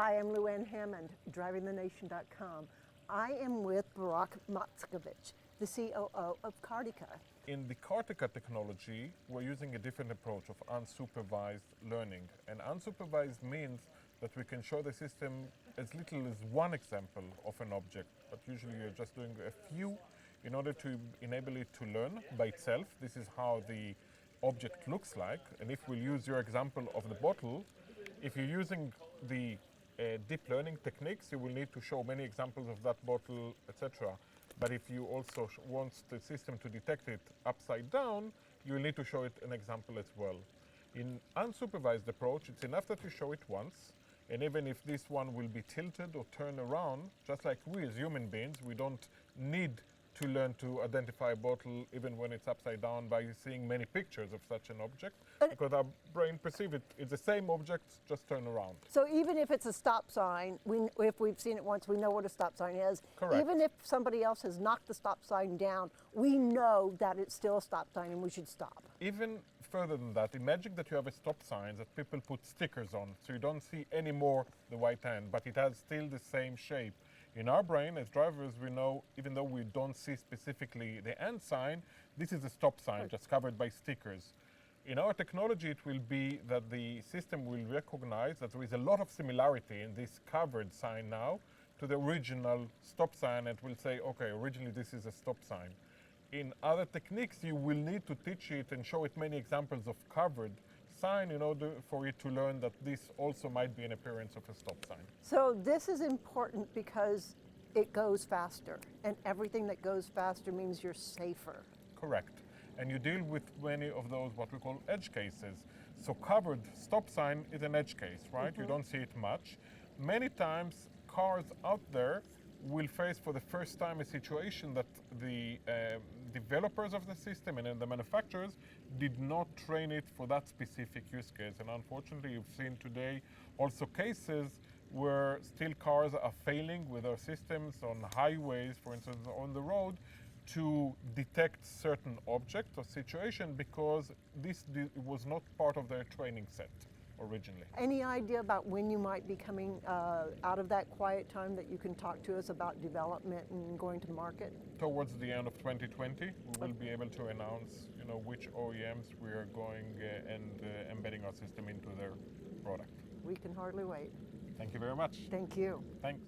Hi, I'm Luann Hammond, DrivingTheNation.com. I am with Barak Matzkevich, the COO of Cartica. In the Cartica technology, we're using a different approach of unsupervised learning. And unsupervised means that we can show the system as little as one example of an object, but usually you're just doing a few in order to enable it to learn by itself. This is how the object looks like. And if we'll use your example of the bottle, if you're using the deep learning techniques, you will need to show many examples of that bottle, etc. But if you also want the system to detect it upside down, you will need to show it an example as well. In unsupervised approach, it's enough that you show it once, and even if this one will be tilted or turned around, just like we as human beings, we don't need to learn to identify a bottle even when it's upside down by seeing many pictures of such an object, because our brain perceives it. It's the same object, just turned around. So even if it's a stop sign, if we've seen it once, we know what a stop sign is. Correct. Even if somebody else has knocked the stop sign down, we know that it's still a stop sign and we should stop. Even further than that, imagine that you have a stop sign that people put stickers on, so you don't see anymore the white hand, but it has still the same shape. In our brain, as drivers, we know, even though we don't see specifically the end sign, this is a stop sign just covered by stickers. In our technology, it will be that the system will recognize that there is a lot of similarity in this covered sign now to the original stop sign, and it will say, okay, originally this is a stop sign. In other techniques, you will need to teach it and show it many examples of covered sign in order for it to learn that this also might be an appearance of a stop sign. So this is important because it goes faster, and everything that goes faster means you're safer. Correct. And you deal with many of those what we call edge cases. So covered stop sign is an edge case, right? You don't see it much. Many times cars out there will face for the first time a situation that the developers of the system and then the manufacturers did not train it for that specific use case. And unfortunately, you've seen today also cases where still cars are failing with their systems on highways, for instance, on the road, to detect certain objects or situation because this was not part of their training set originally. Any idea about when you might be coming out of that quiet time that you can talk to us about development and going to market? Towards the end of 2020, we will be able to announce, which OEMs we are going and embedding our system into their product. We can hardly wait. Thank you very much. Thank you. Thanks.